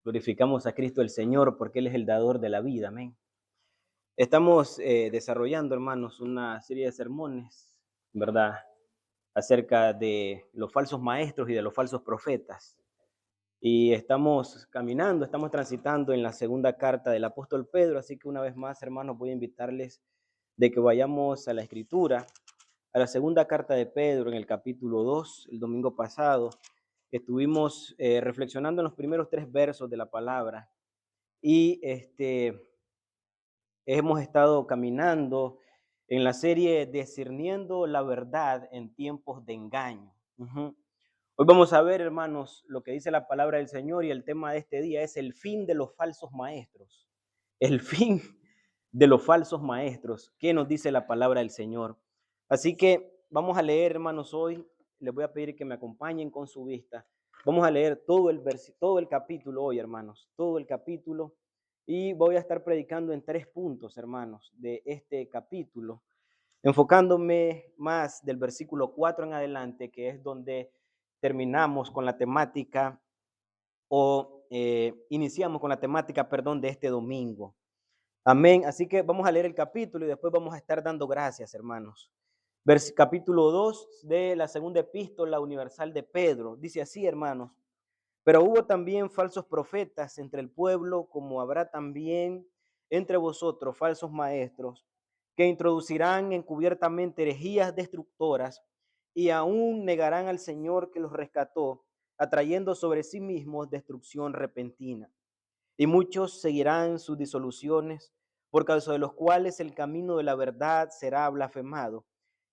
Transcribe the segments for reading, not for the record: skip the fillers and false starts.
Glorificamos a Cristo el Señor porque Él es el dador de la vida. Amén. Estamos desarrollando, hermanos, una serie de sermones, ¿verdad? Acerca de los falsos maestros y de los falsos profetas. Y estamos caminando, estamos transitando en la segunda carta del apóstol Pedro. Así que una vez más, hermanos, voy a invitarles de que vayamos a la Escritura, a la segunda carta de Pedro en el capítulo 2. El domingo pasado estuvimos reflexionando en los primeros 3 versos de la palabra. Y hemos estado caminando en la serie Discerniendo la verdad en tiempos de engaño. Hoy vamos a ver, hermanos, lo que dice la palabra del Señor, y el tema de este día es el fin de los falsos maestros. El fin de los falsos maestros. ¿Qué nos dice la palabra del Señor? Así que vamos a leer, hermanos, hoy. Les voy a pedir que me acompañen con su vista. Vamos a leer todo el capítulo hoy, hermanos, todo el capítulo. Y voy a estar predicando en 3 puntos, hermanos, de este capítulo, enfocándome más del versículo 4 en adelante, que es donde terminamos con la temática o iniciamos con la temática, perdón, de este domingo. Amén. Así que vamos a leer el capítulo y después vamos a estar dando gracias, hermanos. Capítulo 2 de la segunda epístola universal de Pedro. Dice así, hermanos: pero hubo también falsos profetas entre el pueblo, como habrá también entre vosotros falsos maestros, que introducirán encubiertamente herejías destructoras y aún negarán al Señor que los rescató, atrayendo sobre sí mismos destrucción repentina. Y muchos seguirán sus disoluciones, por causa de los cuales el camino de la verdad será blasfemado.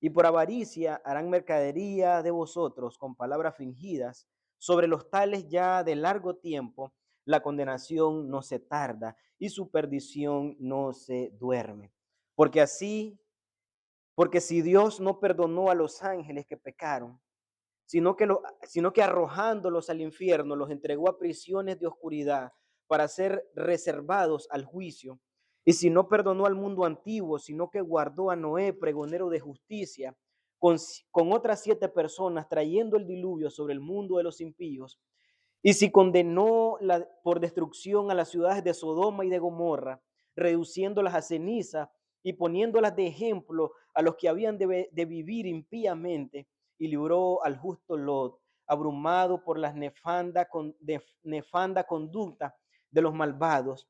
Y por avaricia harán mercadería de vosotros con palabras fingidas. Sobre los tales ya de largo tiempo la condenación no se tarda y su perdición no se duerme. Porque así, porque si Dios no perdonó a los ángeles que pecaron, sino que arrojándolos al infierno, los entregó a prisiones de oscuridad para ser reservados al juicio. Y si no perdonó al mundo antiguo, sino que guardó a Noé, pregonero de justicia, con otras 7 personas, trayendo el diluvio sobre el mundo de los impíos. Y si condenó por destrucción a las ciudades de Sodoma y de Gomorra, reduciéndolas a ceniza y poniéndolas de ejemplo a los que habían de vivir impíamente, y libró al justo Lot, abrumado por la nefanda conducta de los malvados,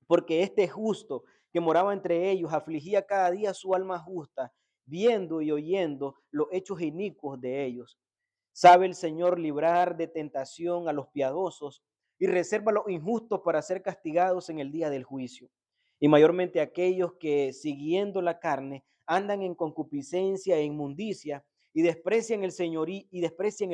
porque este justo que moraba entre ellos afligía cada día su alma justa, viendo y oyendo los hechos inicuos de ellos. Sabe el Señor librar de tentación a los piadosos y reserva a los injustos para ser castigados en el día del juicio. Y mayormente aquellos que, siguiendo la carne, andan en concupiscencia e inmundicia y desprecian el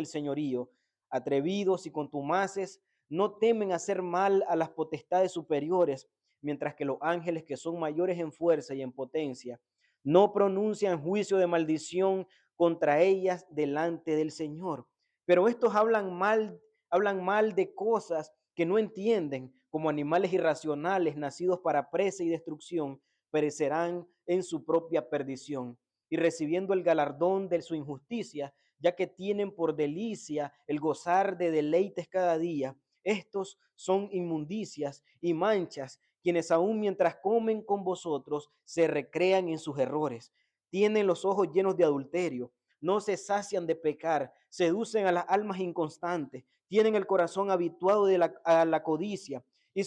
señorío, atrevidos y contumaces, no temen hacer mal a las potestades superiores, mientras que los ángeles, que son mayores en fuerza y en potencia, no pronuncian juicio de maldición contra ellas delante del Señor. Pero estos hablan mal de cosas que no entienden, como animales irracionales nacidos para presa y destrucción, perecerán en su propia perdición, y recibiendo el galardón de su injusticia, ya que tienen por delicia el gozar de deleites cada día. Estos son inmundicias y manchas, quienes aún mientras comen con vosotros se recrean en sus errores. Tienen los ojos llenos de adulterio, no se sacian de pecar, seducen a las almas inconstantes, tienen el corazón habituado a la codicia y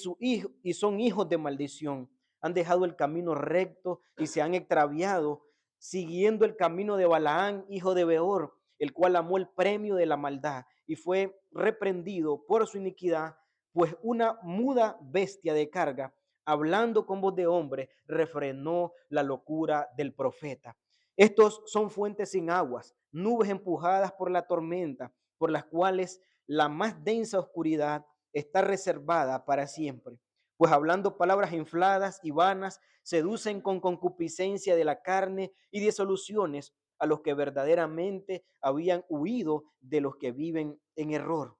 son hijos de maldición. Han dejado el camino recto y se han extraviado, siguiendo el camino de Balaán, hijo de Beor, el cual amó el premio de la maldad y fue reprendido por su iniquidad, pues una muda bestia de carga, hablando con voz de hombre, refrenó la locura del profeta. Estos son fuentes sin aguas, nubes empujadas por la tormenta, por las cuales la más densa oscuridad está reservada para siempre. Pues hablando palabras infladas y vanas, seducen con concupiscencia de la carne y disoluciones a los que verdaderamente habían huido de los que viven en error.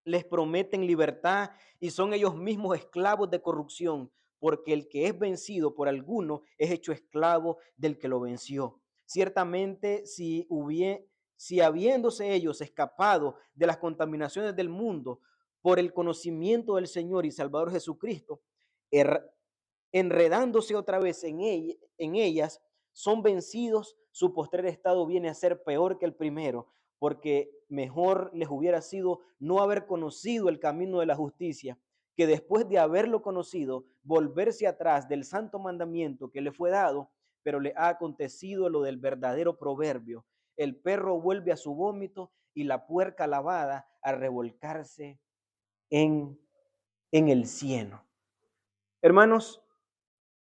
Les prometen libertad y son ellos mismos esclavos de corrupción, porque el que es vencido por alguno es hecho esclavo del que lo venció. Ciertamente, si habiéndose ellos escapado de las contaminaciones del mundo, por el conocimiento del Señor y Salvador Jesucristo, er- enredándose otra vez en ellas, son vencidos, su postrer estado viene a ser peor que el primero, porque mejor les hubiera sido no haber conocido el camino de la justicia, que después de haberlo conocido, volverse atrás del santo mandamiento que le fue dado, pero le ha acontecido lo del verdadero proverbio: el perro vuelve a su vómito y la puerca lavada a revolcarse en, en el cieno. Hermanos,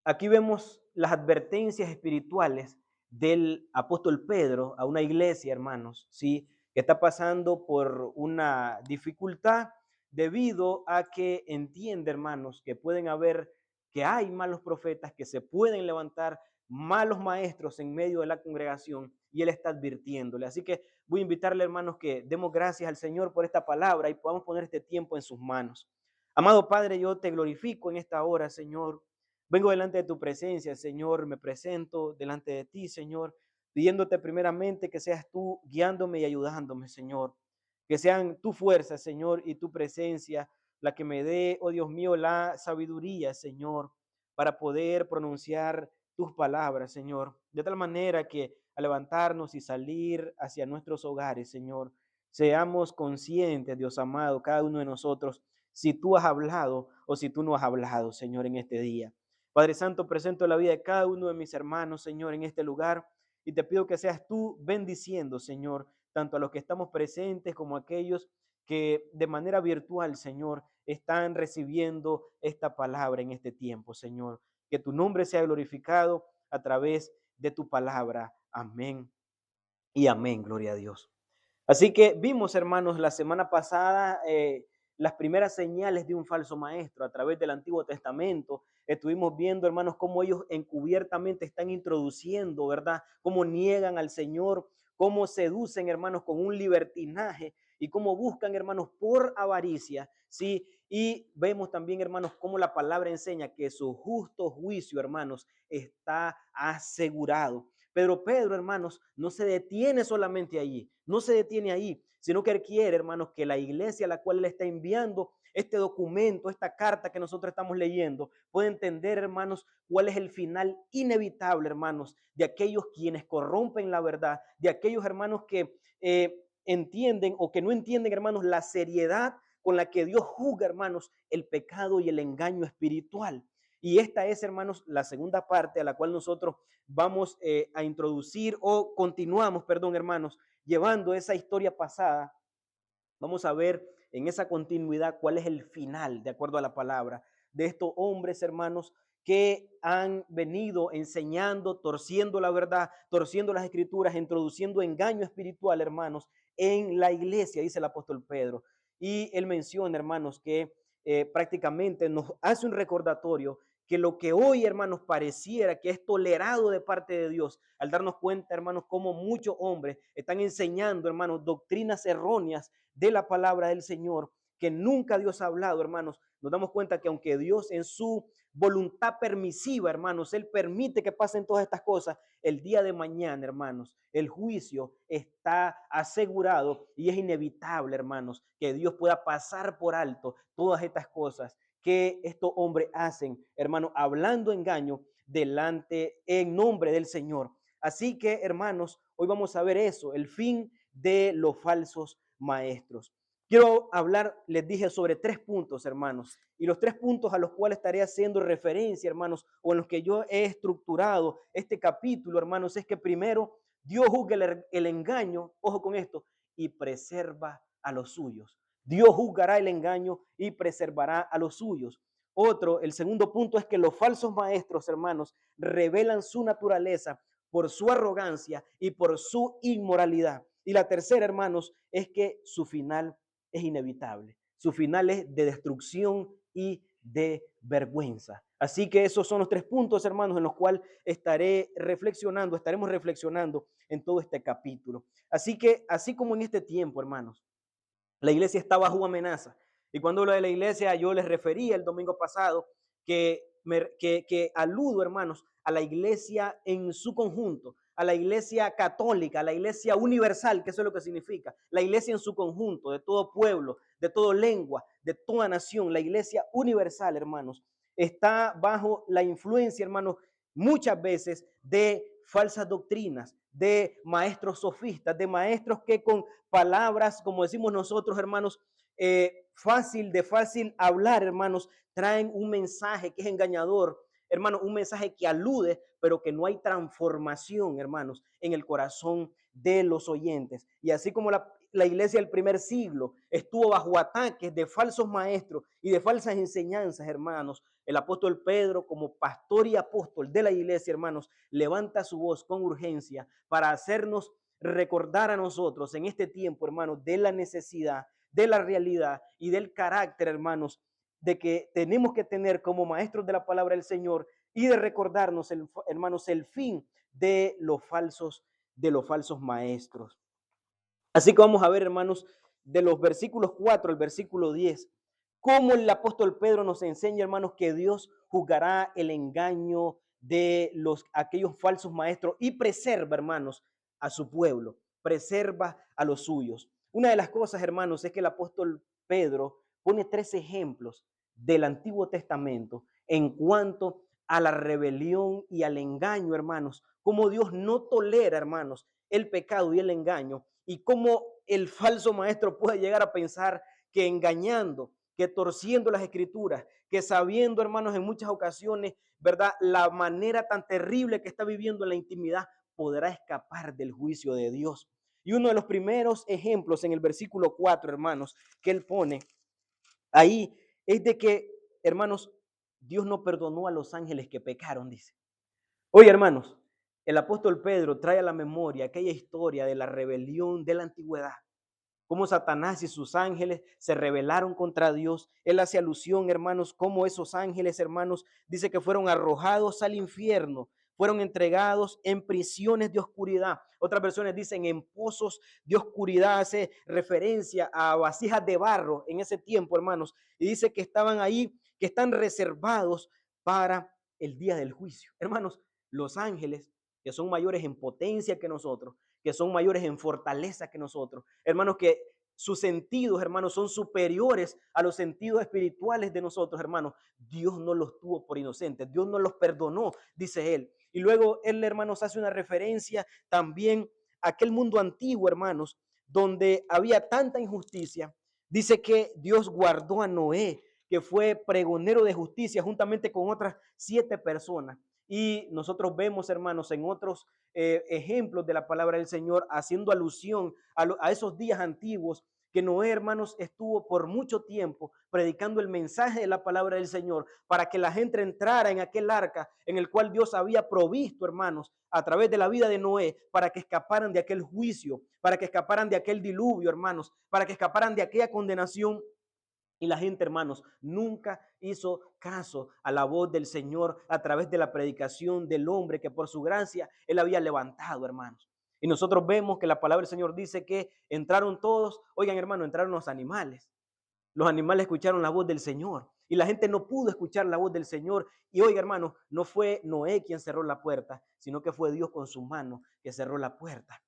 aquí vemos las advertencias espirituales del apóstol Pedro a una iglesia, hermanos, ¿sí? Que está pasando por una dificultad debido a que entiende, hermanos, que pueden haber, que hay malos profetas, que se pueden levantar malos maestros en medio de la congregación, y él está advirtiéndole. Así que voy a invitarle, hermanos, que demos gracias al Señor por esta palabra y podamos poner este tiempo en sus manos. Amado Padre, yo te glorifico en esta hora, Señor. Vengo delante de tu presencia, Señor, me presento delante de ti, Señor, pidiéndote primeramente que seas tú guiándome y ayudándome, Señor. Que sean tu fuerza, Señor, y tu presencia la que me dé, oh Dios mío, la sabiduría, Señor, para poder pronunciar tus palabras, Señor. De tal manera que al levantarnos y salir hacia nuestros hogares, Señor, seamos conscientes, Dios amado, cada uno de nosotros, si tú has hablado o si tú no has hablado, Señor, en este día. Padre Santo, presento la vida de cada uno de mis hermanos, Señor, en este lugar, y te pido que seas tú bendiciendo, Señor, tanto a los que estamos presentes como a aquellos que de manera virtual, Señor, están recibiendo esta palabra en este tiempo, Señor. Que tu nombre sea glorificado a través de tu palabra. Amén y amén, gloria a Dios. Así que vimos, hermanos, la semana pasada las primeras señales de un falso maestro a través del Antiguo Testamento. Estuvimos viendo, hermanos, cómo ellos encubiertamente están introduciendo, ¿verdad? Cómo niegan al Señor, cómo seducen, hermanos, con un libertinaje y cómo buscan, hermanos, por avaricia, ¿sí? Y vemos también, hermanos, cómo la palabra enseña que su justo juicio, hermanos, está asegurado. Pero Pedro, hermanos, no se detiene solamente allí, no se detiene ahí, sino que él quiere, hermanos, que la iglesia a la cual él está enviando este documento, esta carta que nosotros estamos leyendo, pueda entender, hermanos, cuál es el final inevitable, hermanos, de aquellos quienes corrompen la verdad, de aquellos hermanos que entienden o que no entienden, hermanos, la seriedad con la que Dios juzga, hermanos, el pecado y el engaño espiritual. Y esta es, hermanos, la segunda parte a la cual nosotros vamos a introducir o continuamos, perdón, hermanos, llevando esa historia pasada. Vamos a ver en esa continuidad cuál es el final, de acuerdo a la palabra, de estos hombres, hermanos, que han venido enseñando, torciendo la verdad, torciendo las escrituras, introduciendo engaño espiritual, hermanos, en la iglesia, dice el apóstol Pedro. Y él menciona, hermanos, que prácticamente nos hace un recordatorio que lo que hoy, hermanos, pareciera que es tolerado de parte de Dios, al darnos cuenta, hermanos, cómo muchos hombres están enseñando, hermanos, doctrinas erróneas de la palabra del Señor, que nunca Dios ha hablado, hermanos. Nos damos cuenta que aunque Dios en su voluntad permisiva, hermanos, Él permite que pasen todas estas cosas, el día de mañana, hermanos, el juicio está asegurado y es inevitable, hermanos, que Dios pueda pasar por alto todas estas cosas que estos hombres hacen, hermanos, hablando engaño delante en nombre del Señor. Así que, hermanos, hoy vamos a ver eso, el fin de los falsos maestros. Quiero hablar, les dije, sobre 3 puntos, hermanos, y los 3 puntos a los cuales estaré haciendo referencia, hermanos, o en los que yo he estructurado este capítulo, hermanos, es que primero Dios juzga el engaño, ojo con esto, y preserva a los suyos. Dios juzgará el engaño y preservará a los suyos. Otro, el segundo punto es que los falsos maestros, hermanos, revelan su naturaleza por su arrogancia y por su inmoralidad. Y la tercera, hermanos, es que su final es inevitable. Su final es de destrucción y de vergüenza. Así que esos son los 3 puntos, hermanos, en los cuales estaremos reflexionando en todo este capítulo. Así que, así como en este tiempo, hermanos, la iglesia está bajo amenaza. Y cuando hablo de la iglesia, yo les refería el domingo pasado que aludo, hermanos, a la iglesia en su conjunto, a la iglesia católica, a la iglesia universal, que eso es lo que significa, la iglesia en su conjunto, de todo pueblo, de toda lengua, de toda nación, la iglesia universal, hermanos, está bajo la influencia, hermanos, muchas veces de falsas doctrinas, de maestros sofistas, de maestros que con palabras, como decimos nosotros, hermanos, de fácil hablar, hermanos, traen un mensaje que es engañador, hermanos, un mensaje que alude, pero que no hay transformación, hermanos, en el corazón de los oyentes. Y así como la iglesia del primer siglo estuvo bajo ataques de falsos maestros y de falsas enseñanzas, hermanos, el apóstol Pedro, como pastor y apóstol de la iglesia, hermanos, levanta su voz con urgencia para hacernos recordar a nosotros en este tiempo, hermanos, de la necesidad, de la realidad y del carácter, hermanos, de que tenemos que tener como maestros de la palabra del Señor y de recordarnos, hermanos, el fin de los falsos maestros. Así que vamos a ver, hermanos, de los versículos 4 al versículo 10, cómo el apóstol Pedro nos enseña, hermanos, que Dios juzgará el engaño de aquellos falsos maestros y preserva, hermanos, a su pueblo, preserva a los suyos. Una de las cosas, hermanos, es que el apóstol Pedro pone 3 ejemplos del Antiguo Testamento en cuanto a la rebelión y al engaño, hermanos, cómo Dios no tolera, hermanos, el pecado y el engaño, y cómo el falso maestro puede llegar a pensar que engañando, que torciendo las escrituras, que sabiendo, hermanos, en muchas ocasiones, ¿verdad?, la manera tan terrible que está viviendo en la intimidad, podrá escapar del juicio de Dios. Y uno de los primeros ejemplos en el versículo 4, hermanos, que él pone ahí, es de que, hermanos, Dios no perdonó a los ángeles que pecaron, dice. Oye, hermanos, el apóstol Pedro trae a la memoria aquella historia de la rebelión de la antigüedad, cómo Satanás y sus ángeles se rebelaron contra Dios. Él hace alusión, hermanos, cómo esos ángeles, hermanos, dice que fueron arrojados al infierno, fueron entregados en prisiones de oscuridad. Otras versiones dicen en pozos de oscuridad, hace referencia a vasijas de barro en ese tiempo, hermanos, y dice que estaban ahí, que están reservados para el día del juicio. Hermanos, los ángeles, que son mayores en potencia que nosotros, que son mayores en fortaleza que nosotros, hermanos, que sus sentidos, hermanos, son superiores a los sentidos espirituales de nosotros, hermanos. Dios no los tuvo por inocentes, Dios no los perdonó, dice él. Y luego él, hermanos, hace una referencia también a aquel mundo antiguo, hermanos, donde había tanta injusticia. Dice que Dios guardó a Noé, que fue pregonero de justicia, juntamente con otras 7 personas. Y nosotros vemos, hermanos, en otros ejemplos de la palabra del Señor, haciendo alusión a esos días antiguos, que Noé, hermanos, estuvo por mucho tiempo predicando el mensaje de la palabra del Señor para que la gente entrara en aquel arca en el cual Dios había provisto, hermanos, a través de la vida de Noé, para que escaparan de aquel juicio, para que escaparan de aquel diluvio, hermanos, para que escaparan de aquella condenación. Y la gente, hermanos, nunca hizo caso a la voz del Señor a través de la predicación del hombre que por su gracia Él había levantado, hermanos. Y nosotros vemos que la palabra del Señor dice que entraron todos, oigan, hermanos, entraron los animales. Los animales escucharon la voz del Señor y la gente no pudo escuchar la voz del Señor. Y oiga, hermanos, no fue Noé quien cerró la puerta, sino que fue Dios con su mano que cerró la puerta.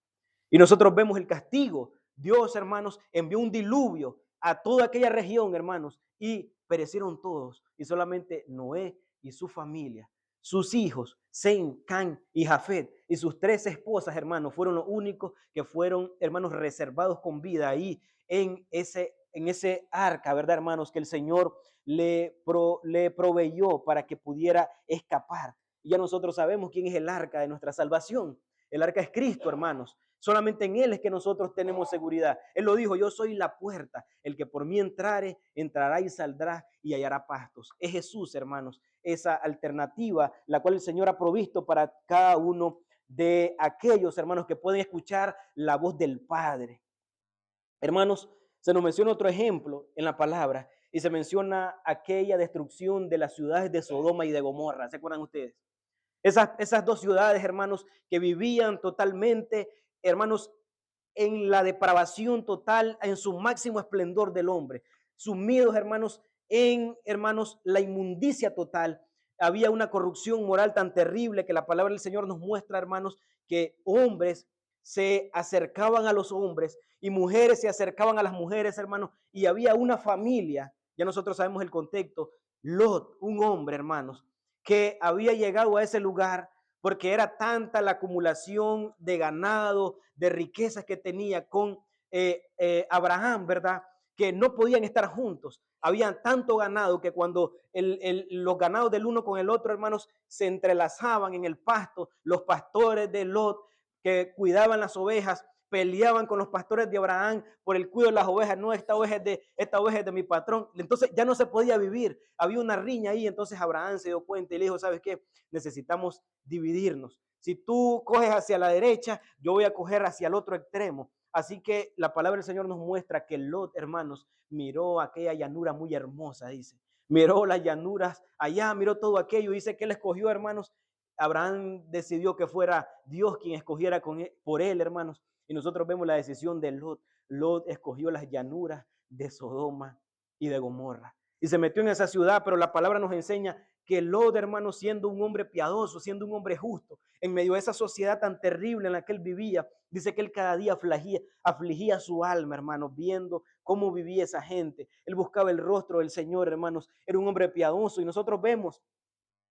Y nosotros vemos el castigo. Dios, hermanos, envió un diluvio a toda aquella región, hermanos, y perecieron todos. Y solamente Noé y su familia, sus hijos, Sem, Can y Jafet, y sus 3 esposas, hermanos, fueron los únicos que fueron, hermanos, reservados con vida ahí en ese arca, ¿verdad, hermanos? Que el Señor le proveyó para que pudiera escapar. Y ya nosotros sabemos quién es el arca de nuestra salvación. El arca es Cristo, hermanos. Solamente en Él es que nosotros tenemos seguridad. Él lo dijo, yo soy la puerta. El que por mí entrare, entrará y saldrá y hallará pastos. Es Jesús, hermanos, esa alternativa, la cual el Señor ha provisto para cada uno de aquellos, hermanos, que pueden escuchar la voz del Padre. Hermanos, se nos menciona otro ejemplo en la palabra y se menciona aquella destrucción de las ciudades de Sodoma y de Gomorra. ¿Se acuerdan ustedes? Esas 2 ciudades, hermanos, que vivían totalmente, hermanos, en la depravación total, en su máximo esplendor del hombre, sumidos, hermanos, en, hermanos, la inmundicia total. había una corrupción moral tan terrible que la palabra del Señor nos muestra, hermanos, que hombres se acercaban a los hombres y mujeres se acercaban a las mujeres, hermanos, y había una familia, ya nosotros sabemos el contexto, Lot, un hombre, hermanos, que había llegado a ese lugar porque era tanta la acumulación de ganado, de riquezas que tenía con Abraham, ¿verdad? Que no podían estar juntos. Había tanto ganado que cuando los ganados del uno con el otro, hermanos, se entrelazaban en el pasto, los pastores de Lot que cuidaban las ovejas peleaban con los pastores de Abraham por el cuidado de las ovejas. No, esta oveja es de mi patrón. Entonces ya no se podía vivir. Había una riña ahí. Entonces Abraham se dio cuenta y le dijo, ¿sabes qué? Necesitamos dividirnos. Si tú coges hacia la derecha, yo voy a coger hacia el otro extremo. Así que la palabra del Señor nos muestra que Lot, hermanos, miró aquella llanura muy hermosa, dice. Miró las llanuras allá, miró todo aquello. Dice que él escogió, hermanos. Abraham decidió que fuera Dios quien escogiera por él, hermanos. Y nosotros vemos la decisión de Lot. Lot escogió las llanuras de Sodoma y de Gomorra. Y se metió en esa ciudad, pero la palabra nos enseña que Lot, hermano, siendo un hombre piadoso, siendo un hombre justo, en medio de esa sociedad tan terrible en la que él vivía, dice que él cada día afligía su alma, hermano, viendo cómo vivía esa gente. Él buscaba el rostro del Señor, hermanos. Era un hombre piadoso y nosotros vemos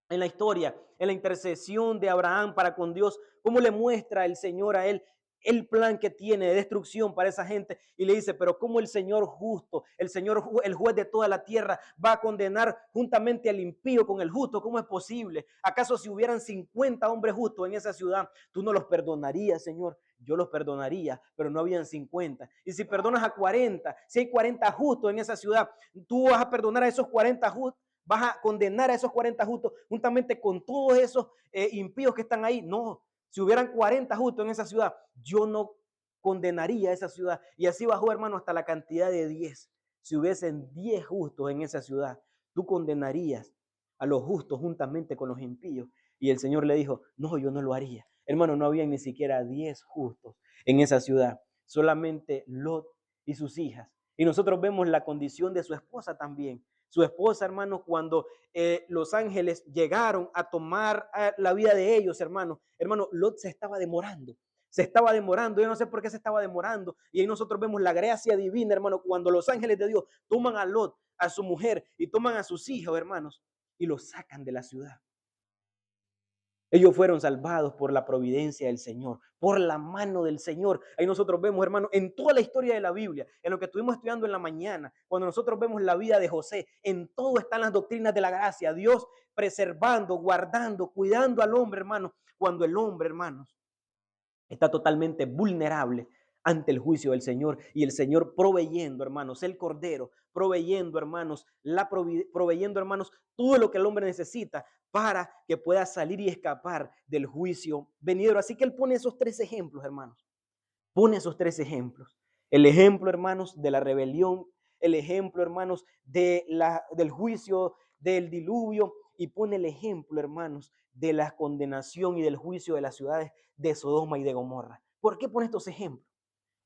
en la historia, en la intercesión de Abraham para con Dios, cómo le muestra el Señor a él el plan que tiene de destrucción para esa gente y le dice, pero cómo el Señor justo, el Señor, el juez de toda la tierra va a condenar juntamente al impío con el justo, ¿cómo es posible? ¿Acaso si hubieran 50 hombres justos en esa ciudad, tú no los perdonarías, Señor? Yo los perdonaría, pero no habían 50. Y si perdonas a 40, si hay 40 justos en esa ciudad, tú vas a perdonar a esos 40 justos, vas a condenar a esos 40 justos juntamente con todos esos impíos que están ahí. No, si hubieran 40 justos en esa ciudad, yo no condenaría a esa ciudad. Y así bajó, hermano, hasta la cantidad de 10. Si hubiesen 10 justos en esa ciudad, tú condenarías a los justos juntamente con los impíos. Y el Señor le dijo, no, yo no lo haría. Hermano, no había ni siquiera 10 justos en esa ciudad, solamente Lot y sus hijas. Y nosotros vemos la condición de su esposa también. Su esposa, hermano, cuando los ángeles llegaron a tomar la vida de ellos, hermano, Lot se estaba demorando. Se estaba demorando, yo no sé por qué se estaba demorando. Y ahí nosotros vemos la gracia divina, hermano, cuando los ángeles de Dios toman a Lot, a su mujer, y toman a sus hijos, hermanos, y los sacan de la ciudad. Ellos fueron salvados por la providencia del Señor, por la mano del Señor. Ahí nosotros vemos, hermano, en toda la historia de la Biblia, en lo que estuvimos estudiando en la mañana, cuando nosotros vemos la vida de José, en todo están las doctrinas de la gracia. Dios preservando, guardando, cuidando al hombre, hermano, cuando el hombre, hermanos, está totalmente vulnerable ante el juicio del Señor y el Señor proveyendo, hermanos, el cordero, proveyendo, hermanos, proveyendo, hermanos, todo lo que el hombre necesita para que pueda salir y escapar del juicio venidero. Así que él pone esos 3 ejemplos, hermanos. Pone esos 3 ejemplos. El ejemplo, hermanos, de la rebelión, el ejemplo, hermanos, del juicio del diluvio y pone el ejemplo, hermanos, de la condenación y del juicio de las ciudades de Sodoma y de Gomorra. ¿Por qué pone estos ejemplos?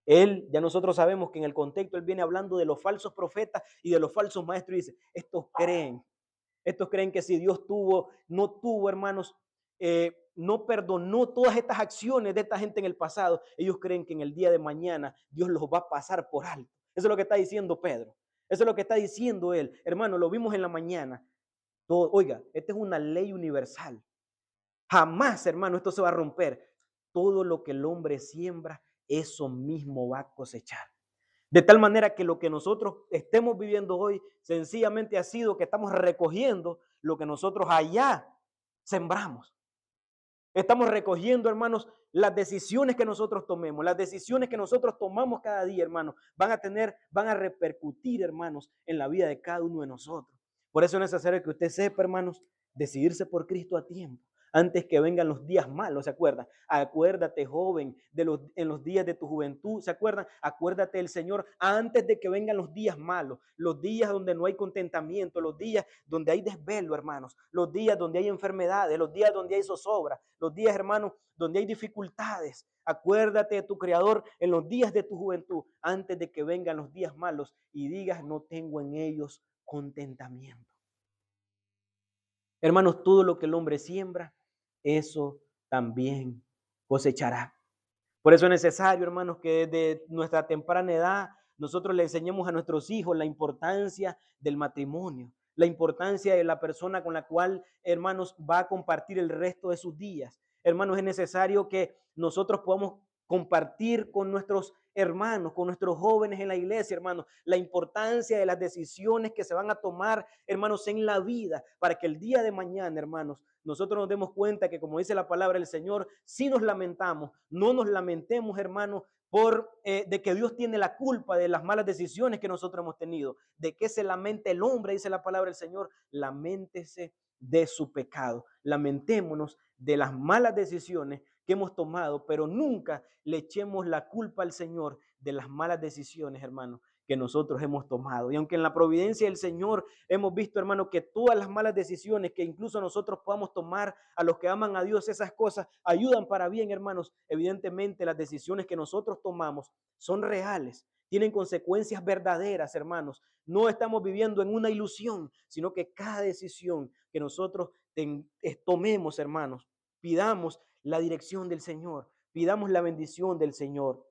Él, ya nosotros sabemos que en el contexto él viene hablando de los falsos profetas y de los falsos maestros y dice, estos creen que si Dios no tuvo, hermanos, no perdonó todas estas acciones de esta gente en el pasado, ellos creen que en el día de mañana Dios los va a pasar por alto. Eso es lo que está diciendo Pedro. Eso es lo que está diciendo él. Hermano, lo vimos en la mañana. Oiga, esta es una ley universal. Jamás, hermano, esto se va a romper. Todo lo que el hombre siembra, eso mismo va a cosechar. De tal manera que lo que nosotros estemos viviendo hoy sencillamente ha sido que estamos recogiendo lo que nosotros allá sembramos. Estamos recogiendo, hermanos, las decisiones que nosotros tomemos, las decisiones que nosotros tomamos cada día, hermanos, van a repercutir, hermanos, en la vida de cada uno de nosotros. Por eso es necesario que usted sepa, hermanos, decidirse por Cristo a tiempo, antes que vengan los días malos, ¿se acuerdan? Acuérdate, joven, en los días de tu juventud, ¿se acuerdan? Acuérdate del Señor antes de que vengan los días malos, los días donde no hay contentamiento, los días donde hay desvelo, hermanos, los días donde hay enfermedades, los días donde hay zozobra, los días, hermanos, donde hay dificultades. Acuérdate de tu Creador en los días de tu juventud, antes de que vengan los días malos y digas, no tengo en ellos contentamiento. Hermanos, todo lo que el hombre siembra, eso también cosechará. Por eso es necesario, hermanos, que desde nuestra temprana edad nosotros le enseñemos a nuestros hijos la importancia del matrimonio, la importancia de la persona con la cual, hermanos, va a compartir el resto de sus días. Hermanos, es necesario que nosotros podamos compartir con nuestros hermanos, con nuestros jóvenes en la iglesia, hermanos, la importancia de las decisiones que se van a tomar, hermanos, en la vida, para que el día de mañana, hermanos, nosotros nos demos cuenta que, como dice la palabra del Señor, si nos lamentamos, no nos lamentemos, hermanos, de que Dios tiene la culpa de las malas decisiones que nosotros hemos tenido. ¿De qué se lamenta el hombre? Dice la palabra del Señor. Laméntese de su pecado. Lamentémonos de las malas decisiones que hemos tomado, pero nunca le echemos la culpa al Señor de las malas decisiones, hermanos, que nosotros hemos tomado. Y aunque en la providencia del Señor hemos visto, hermano, que todas las malas decisiones que incluso nosotros podamos tomar, a los que aman a Dios, esas cosas ayudan para bien, hermanos. Evidentemente las decisiones que nosotros tomamos son reales, tienen consecuencias verdaderas, hermanos. No estamos viviendo en una ilusión, sino que cada decisión que nosotros tomemos, hermanos, pidamos la dirección del Señor, pidamos la bendición del Señor.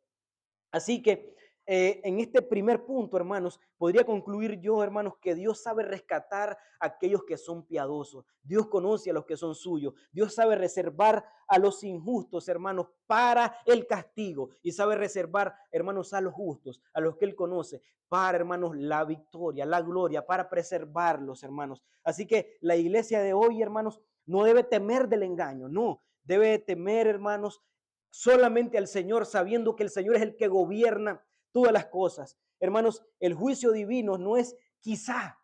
Así que en este primer punto, hermanos, podría concluir yo, hermanos, que Dios sabe rescatar a aquellos que son piadosos. Dios conoce a los que son suyos. Dios sabe reservar a los injustos, hermanos, para el castigo. Y sabe reservar, hermanos, a los justos, a los que Él conoce, para, hermanos, la victoria, la gloria, para preservarlos, hermanos. Así que la iglesia de hoy, hermanos, no debe temer del engaño, no. Debe temer, hermanos, solamente al Señor, sabiendo que el Señor es el que gobierna todas las cosas. Hermanos, el juicio divino no es quizá,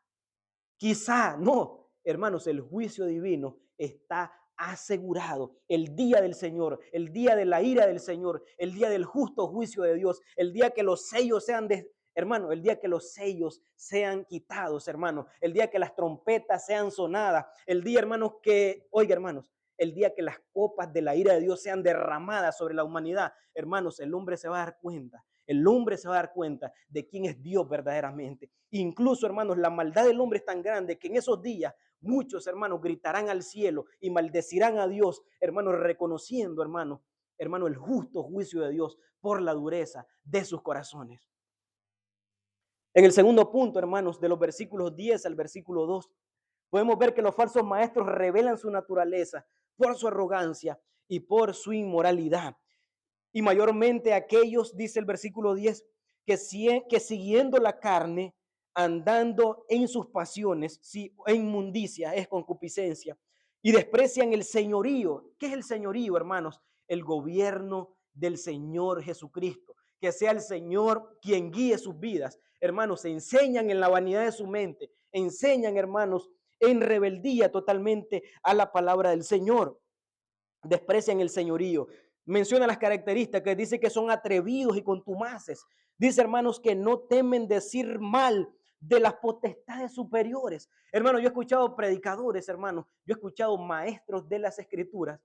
no. Hermanos, el juicio divino está asegurado. El día del Señor, el día de la ira del Señor, el día del justo juicio de Dios, el día que los sellos sean hermano, el día que los sellos sean quitados, hermano, el día que las trompetas sean sonadas, el día, hermanos, que, oiga, hermanos, el día que las copas de la ira de Dios sean derramadas sobre la humanidad, hermanos, el hombre se va a dar cuenta. El hombre se va a dar cuenta de quién es Dios verdaderamente. Incluso, hermanos, la maldad del hombre es tan grande que en esos días muchos, hermanos, gritarán al cielo y maldecirán a Dios, hermanos, reconociendo, hermano, el justo juicio de Dios por la dureza de sus corazones. En el segundo punto, hermanos, de los versículos 10 al versículo 2, podemos ver que los falsos maestros revelan su naturaleza por su arrogancia y por su inmoralidad. Y mayormente aquellos, dice el versículo 10, que siguiendo la carne, andando en sus pasiones, inmundicia, es concupiscencia, y desprecian el señorío. ¿Qué es el señorío, hermanos? El gobierno del Señor Jesucristo. Que sea el Señor quien guíe sus vidas. Hermanos, enseñan en la vanidad de su mente, enseñan, hermanos, en rebeldía totalmente a la palabra del Señor. Desprecian el señorío. Menciona las características, dice que son atrevidos y contumaces. Dice, hermanos, que no temen decir mal de las potestades superiores. Hermano, yo he escuchado predicadores, hermano, yo he escuchado maestros de las escrituras,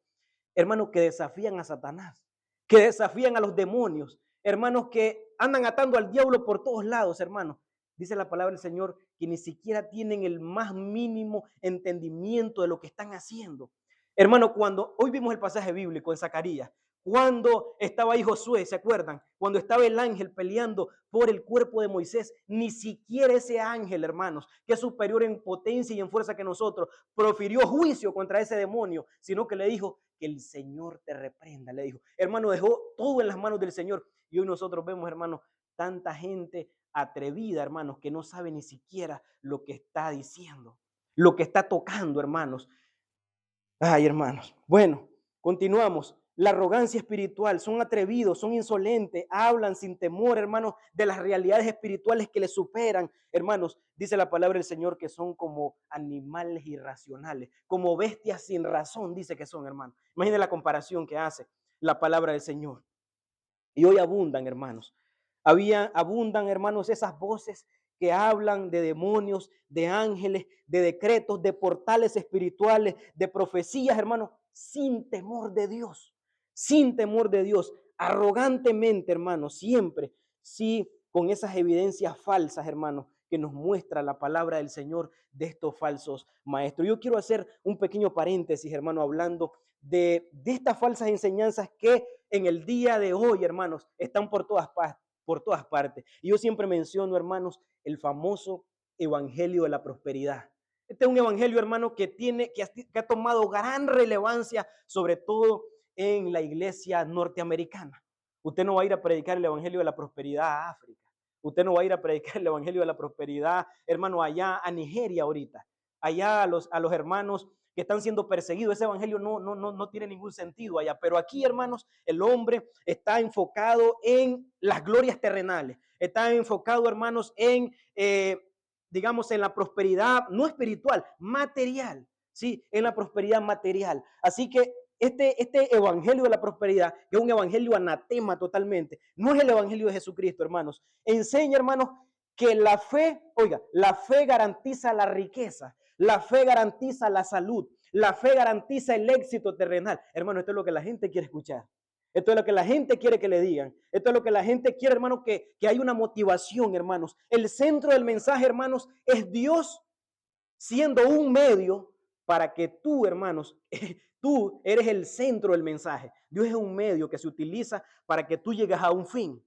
hermanos, que desafían a Satanás, que desafían a los demonios, hermanos, que andan atando al diablo por todos lados, hermanos. Dice la palabra del Señor que ni siquiera tienen el más mínimo entendimiento de lo que están haciendo. Hermano, cuando hoy vimos el pasaje bíblico en Zacarías, cuando estaba ahí Josué, ¿se acuerdan? Cuando estaba el ángel peleando por el cuerpo de Moisés, ni siquiera ese ángel, hermanos, que es superior en potencia y en fuerza que nosotros, profirió juicio contra ese demonio, sino que le dijo que el Señor te reprenda, le dijo. Hermano, dejó todo en las manos del Señor. Y hoy nosotros vemos, hermanos, tanta gente atrevida, hermanos, que no sabe ni siquiera lo que está diciendo, lo que está tocando, hermanos. Ay, hermanos. Bueno, continuamos. La arrogancia espiritual, son atrevidos, son insolentes, hablan sin temor, hermanos, de las realidades espirituales que les superan. Hermanos, dice la palabra del Señor que son como animales irracionales, como bestias sin razón, dice que son, hermanos. Imaginen la comparación que hace la palabra del Señor. Y hoy abundan, hermanos. Abundan, hermanos, esas voces que hablan de demonios, de ángeles, de decretos, de portales espirituales, de profecías, hermanos, sin temor de Dios, sin temor de Dios, arrogantemente, hermanos, siempre, sí, con esas evidencias falsas, hermanos, que nos muestra la palabra del Señor de estos falsos maestros. Yo quiero hacer un pequeño paréntesis, hermano, hablando de estas falsas enseñanzas que en el día de hoy, hermanos, están por todas partes. Y yo siempre menciono, hermanos, el famoso evangelio de la prosperidad. Este es un evangelio, hermano, que ha tomado gran relevancia, sobre todo en la iglesia norteamericana. Usted no va a ir a predicar el evangelio de la prosperidad a África. Usted no va a ir a predicar el evangelio de la prosperidad, hermano, allá a Nigeria ahorita. Allá a los hermanos que están siendo perseguidos. Ese evangelio no tiene ningún sentido allá. Pero aquí, hermanos, el hombre está enfocado en las glorias terrenales. Está enfocado, hermanos, digamos, en la prosperidad, no espiritual, material, ¿sí? En la prosperidad material. Así que este evangelio de la prosperidad, que es un evangelio anatema totalmente, no es el evangelio de Jesucristo, hermanos. Enseña, hermanos, que la fe, oiga, la fe garantiza la riqueza, la fe garantiza la salud, la fe garantiza el éxito terrenal. Hermano, esto es lo que la gente quiere escuchar. Esto es lo que la gente quiere que le digan. Esto es lo que la gente quiere, hermanos, que hay una motivación, hermanos. El centro del mensaje, hermanos, es Dios siendo un medio para que tú, hermanos, tú eres el centro del mensaje. Dios es un medio que se utiliza para que tú llegues a un fin.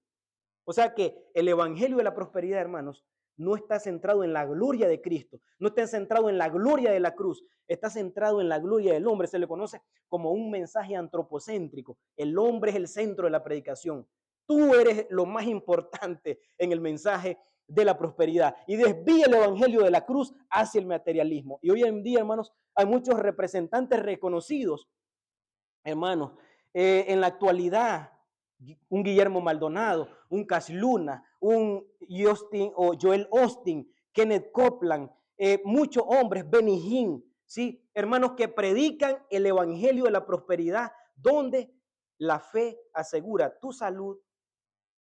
O sea que el evangelio de la prosperidad, hermanos, no está centrado en la gloria de Cristo, no está centrado en la gloria de la cruz, está centrado en la gloria del hombre. Se le conoce como un mensaje antropocéntrico. El hombre es el centro de la predicación. Tú eres lo más importante en el mensaje de la prosperidad y desvía el evangelio de la cruz hacia el materialismo. Y hoy en día, hermanos, hay muchos representantes reconocidos, hermanos, en la actualidad, un Guillermo Maldonado, un Cash Luna, un Justin o Joel Austin, Kenneth Copeland, muchos hombres, Benny Hinn, ¿sí? Hermanos que predican el evangelio de la prosperidad, donde la fe asegura tu salud.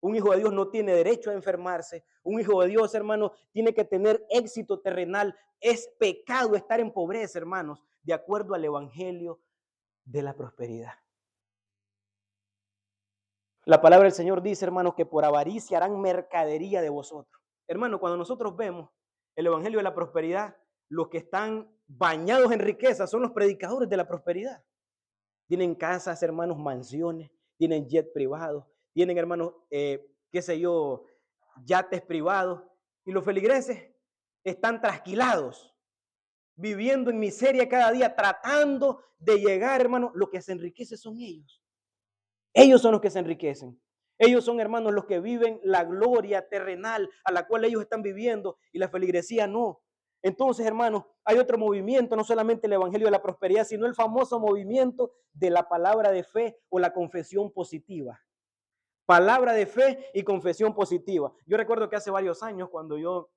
Un hijo de Dios no tiene derecho a enfermarse. Un hijo de Dios, hermano, tiene que tener éxito terrenal. Es pecado estar en pobreza, hermanos, de acuerdo al evangelio de la prosperidad. La palabra del Señor dice, hermanos, que por avaricia harán mercadería de vosotros. Hermano, cuando nosotros vemos el evangelio de la prosperidad, los que están bañados en riqueza son los predicadores de la prosperidad. Tienen casas, hermanos, mansiones, tienen jet privados, tienen, hermanos, qué sé yo, yates privados. Y los feligreses están trasquilados, viviendo en miseria cada día, tratando de llegar, hermanos. Lo que se enriquece son ellos. Ellos son los que se enriquecen. Ellos son, hermanos, los que viven la gloria terrenal a la cual ellos están viviendo y la feligresía no. Entonces, hermanos, hay otro movimiento, no solamente el evangelio de la prosperidad, sino el famoso movimiento de la palabra de fe o la confesión positiva. Palabra de fe y confesión positiva. Yo recuerdo que hace varios años, cuando yo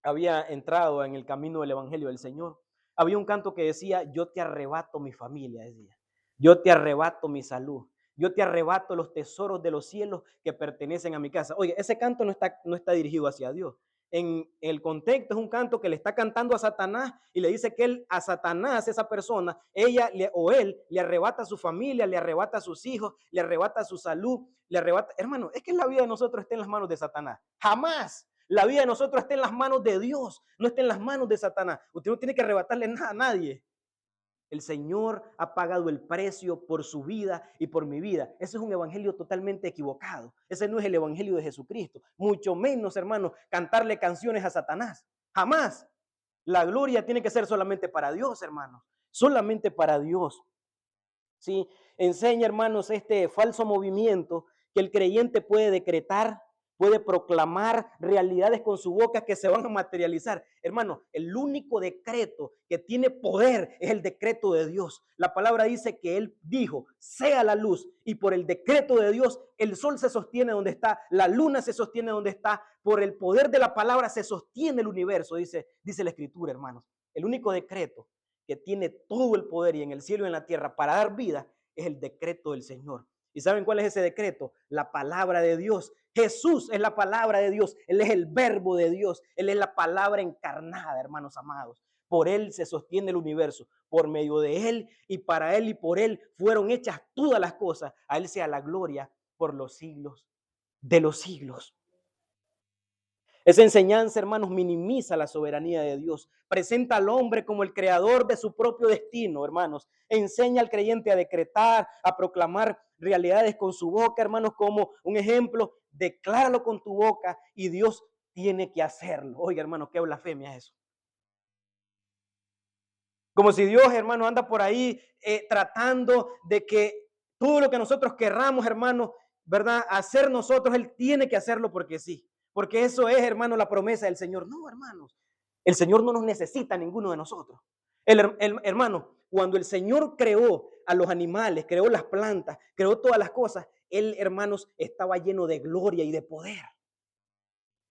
había entrado en el camino del evangelio del Señor, había un canto que decía: yo te arrebato mi familia, decía. Yo te arrebato mi salud. Yo te arrebato los tesoros de los cielos que pertenecen a mi casa. Oye, ese canto no está dirigido hacia Dios. En el contexto es un canto que le está cantando a Satanás y le dice que él a Satanás, esa persona, él le arrebata su familia, le arrebata a sus hijos, le arrebata su salud, le arrebata. Hermano, es que la vida de nosotros está en las manos de Satanás. Jamás la vida de nosotros está en las manos de Dios, no está en las manos de Satanás. Usted no tiene que arrebatarle nada a nadie. El Señor ha pagado el precio por su vida y por mi vida. Ese es un evangelio totalmente equivocado. Ese no es el evangelio de Jesucristo. Mucho menos, hermanos, cantarle canciones a Satanás. Jamás. La gloria tiene que ser solamente para Dios, hermanos. Solamente para Dios. ¿Sí? Enseña, hermanos, este falso movimiento que el creyente puede decretar, puede proclamar realidades con su boca que se van a materializar. Hermano, el único decreto que tiene poder es el decreto de Dios. La palabra dice que Él dijo: sea la luz, y por el decreto de Dios el sol se sostiene donde está, la luna se sostiene donde está, por el poder de la palabra se sostiene el universo, dice la Escritura, hermanos. El único decreto que tiene todo el poder y en el cielo y en la tierra para dar vida es el decreto del Señor. ¿Y saben cuál es ese decreto? La palabra de Dios. Jesús es la palabra de Dios. Él es el verbo de Dios. Él es la palabra encarnada, hermanos amados. Por Él se sostiene el universo. Por medio de Él y para Él y por Él fueron hechas todas las cosas. A Él sea la gloria por los siglos de los siglos. Esa enseñanza, hermanos, minimiza la soberanía de Dios. Presenta al hombre como el creador de su propio destino, hermanos. Enseña al creyente a decretar, a proclamar realidades con su boca, hermanos, como un ejemplo. Decláralo con tu boca y Dios tiene que hacerlo. Oiga, hermano, qué blasfemia es eso. Como si Dios, hermano, anda por ahí tratando de que todo lo que nosotros querramos, hermano, ¿verdad? Hacer nosotros, Él tiene que hacerlo porque sí. Porque eso es, hermano, la promesa del Señor. No, hermanos. El Señor no nos necesita a ninguno de nosotros. Hermano, cuando el Señor creó a los animales, creó las plantas, creó todas las cosas, Él, hermanos, estaba lleno de gloria y de poder.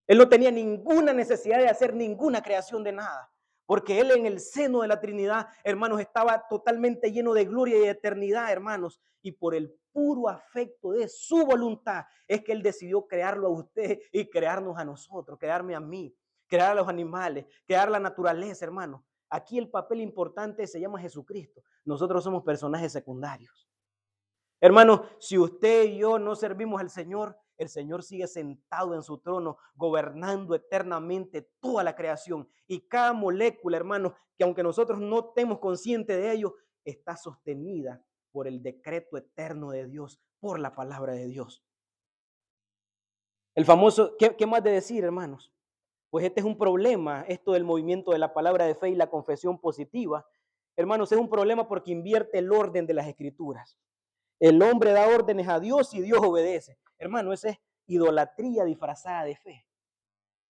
Él no tenía ninguna necesidad de hacer ninguna creación de nada, porque Él en el seno de la Trinidad, hermanos, estaba totalmente lleno de gloria y de eternidad, hermanos, y por el puro afecto de su voluntad es que Él decidió crearlo a usted y crearnos a nosotros, crearme a mí, crear a los animales, crear la naturaleza, hermanos. Aquí el papel importante se llama Jesucristo. Nosotros somos personajes secundarios. Hermanos, si usted y yo no servimos al Señor, el Señor sigue sentado en su trono, gobernando eternamente toda la creación. Y cada molécula, hermanos, que aunque nosotros no estemos conscientes de ello, está sostenida por el decreto eterno de Dios, por la palabra de Dios. El famoso, ¿qué más de decir, hermanos? Pues este es un problema, esto del movimiento de la palabra de fe y la confesión positiva. Hermanos, es un problema porque invierte el orden de las escrituras. El hombre da órdenes a Dios y Dios obedece. Hermano, esa es idolatría disfrazada de fe.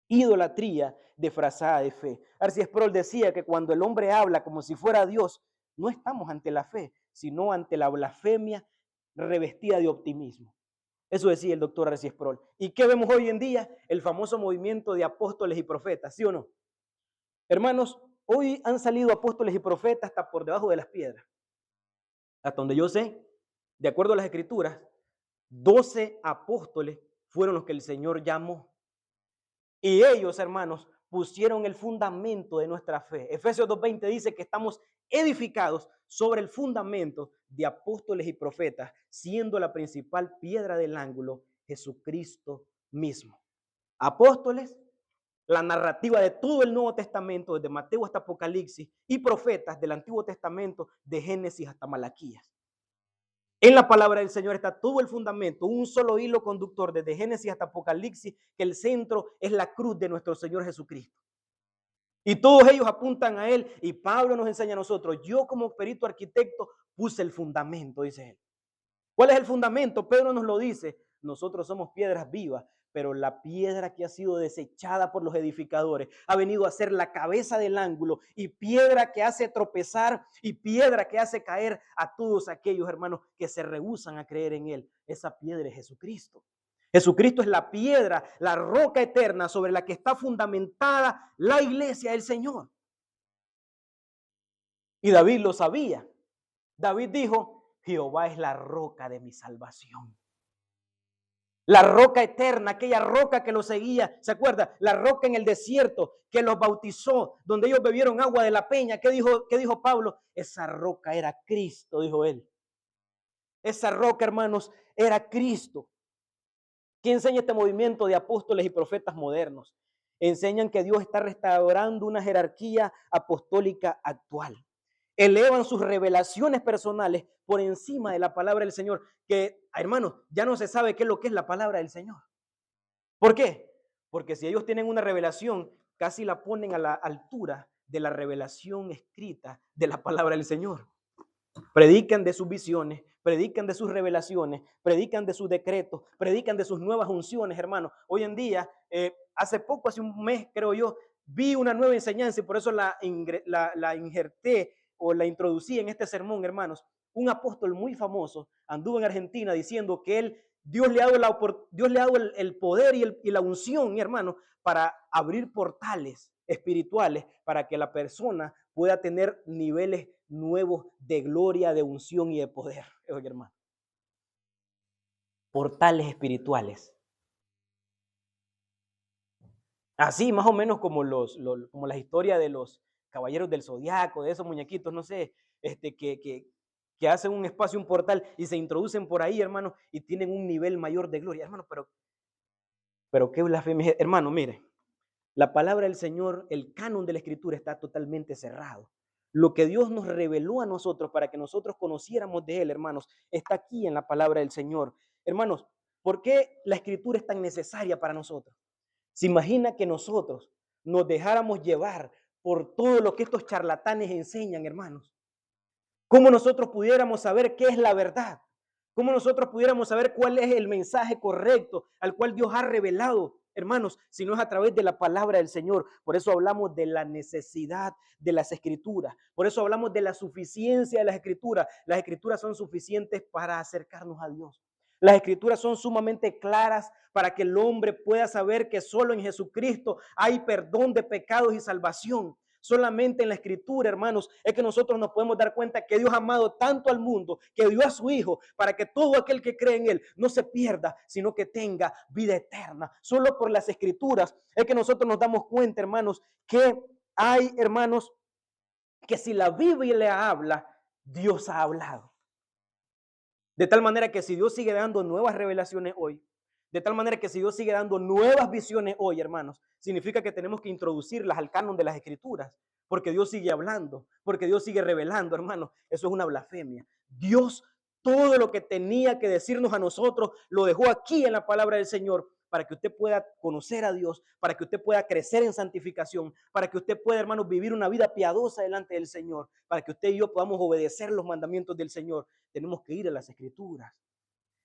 Idolatría disfrazada de fe. R.C. Sproul decía que cuando el hombre habla como si fuera Dios, no estamos ante la fe, sino ante la blasfemia revestida de optimismo. Eso decía el doctor R.C. Sproul. ¿Y qué vemos hoy en día? El famoso movimiento de apóstoles y profetas, ¿sí o no? Hermanos, hoy han salido apóstoles y profetas hasta por debajo de las piedras. Hasta donde yo sé, de acuerdo a las escrituras, 12 apóstoles fueron los que el Señor llamó. Y ellos, hermanos, pusieron el fundamento de nuestra fe. Efesios 2:20 dice que estamos edificados sobre el fundamento de apóstoles y profetas, siendo la principal piedra del ángulo Jesucristo mismo. Apóstoles, la narrativa de todo el Nuevo Testamento, desde Mateo hasta Apocalipsis, y profetas del Antiguo Testamento, de Génesis hasta Malaquías. En la palabra del Señor está todo el fundamento, un solo hilo conductor desde Génesis hasta Apocalipsis, que el centro es la cruz de nuestro Señor Jesucristo. Y todos ellos apuntan a Él, y Pablo nos enseña a nosotros, yo como perito arquitecto puse el fundamento, dice él. ¿Cuál es el fundamento? Pedro nos lo dice, nosotros somos piedras vivas, pero la piedra que ha sido desechada por los edificadores ha venido a ser la cabeza del ángulo y piedra que hace tropezar y piedra que hace caer a todos aquellos hermanos que se rehúsan a creer en Él. Esa piedra es Jesucristo. Jesucristo es la piedra, la roca eterna sobre la que está fundamentada la iglesia del Señor. Y David lo sabía. David dijo, Jehová es la roca de mi salvación. La roca eterna, aquella roca que los seguía, ¿se acuerda? La roca en el desierto que los bautizó, donde ellos bebieron agua de la peña. ¿Qué dijo Pablo? Esa roca era Cristo, dijo él. Esa roca, hermanos, era Cristo. ¿Qué enseña este movimiento de apóstoles y profetas modernos? Enseñan que Dios está restaurando una jerarquía apostólica actual. Elevan sus revelaciones personales por encima de la palabra del Señor, que, hermanos, ya no se sabe qué es lo que es la palabra del Señor. ¿Por qué? Porque si ellos tienen una revelación, casi la ponen a la altura de la revelación escrita de la palabra del Señor. Predican de sus visiones, predican de sus revelaciones, predican de sus decretos, predican de sus nuevas unciones, hermanos. Hoy en día, hace poco, hace un mes, creo yo, vi una nueva enseñanza y por eso la injerté o la introducí en este sermón, hermanos. Un apóstol muy famoso anduvo en Argentina diciendo que Dios le ha dado el poder y la unción, mi hermano, para abrir portales espirituales para que la persona pueda tener niveles nuevos de gloria, de unción y de poder. Oye, hermano. Portales espirituales. Así, más o menos como como la historia de los caballeros del zodiaco, de esos muñequitos, no sé, que hacen un espacio, un portal y se introducen por ahí, hermano, y tienen un nivel mayor de gloria. Hermano, pero qué blasfemia. Hermano, mire, La palabra del Señor, el canon de la Escritura está totalmente cerrado. Lo que Dios nos reveló a nosotros para que nosotros conociéramos de Él, hermanos, está aquí en la palabra del Señor. Hermanos, ¿por qué la Escritura es tan necesaria para nosotros? ¿Se imagina que nosotros nos dejáramos llevar por todo lo que estos charlatanes enseñan, hermanos? ¿Cómo nosotros pudiéramos saber qué es la verdad? ¿Cómo nosotros pudiéramos saber cuál es el mensaje correcto al cual Dios ha revelado, hermanos, si no es a través de la palabra del Señor? Por eso hablamos de la necesidad de las Escrituras. Por eso hablamos de la suficiencia de las Escrituras. Las Escrituras son suficientes para acercarnos a Dios. Las Escrituras son sumamente claras para que el hombre pueda saber que solo en Jesucristo hay perdón de pecados y salvación. Solamente en la Escritura, hermanos, es que nosotros nos podemos dar cuenta que Dios ha amado tanto al mundo, que dio a su Hijo, para que todo aquel que cree en Él no se pierda, sino que tenga vida eterna. Solo por las Escrituras es que nosotros nos damos cuenta, hermanos, que hay, hermanos, que si la Biblia habla, Dios ha hablado. De tal manera que si Dios sigue dando nuevas revelaciones hoy, de tal manera que si Dios sigue dando nuevas visiones hoy, hermanos, significa que tenemos que introducirlas al canon de las Escrituras, porque Dios sigue hablando, porque Dios sigue revelando, hermanos. Eso es una blasfemia. Dios, todo lo que tenía que decirnos a nosotros, lo dejó aquí en la palabra del Señor, para que usted pueda conocer a Dios, para que usted pueda crecer en santificación, para que usted pueda, hermanos, vivir una vida piadosa delante del Señor, para que usted y yo podamos obedecer los mandamientos del Señor. Tenemos que ir a las Escrituras.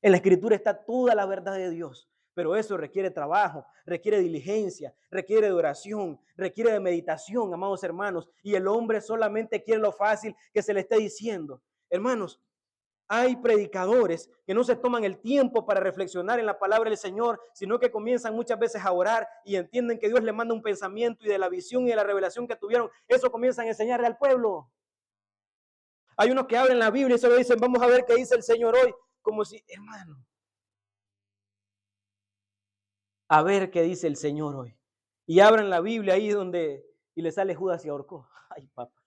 En la Escritura está toda la verdad de Dios, pero eso requiere trabajo, requiere diligencia, requiere de oración, requiere de meditación, amados hermanos, y el hombre solamente quiere lo fácil que se le esté diciendo. Hermanos, hay predicadores que no se toman el tiempo para reflexionar en la palabra del Señor, sino que comienzan muchas veces a orar y entienden que Dios les manda un pensamiento y de la visión y de la revelación que tuvieron, eso comienzan a enseñarle al pueblo. Hay unos que abren la Biblia y solo dicen, vamos a ver qué dice el Señor hoy, como si, hermano, a ver qué dice el Señor hoy. Y abran la Biblia ahí donde, y le sale Judas y ahorcó. Ay, papá.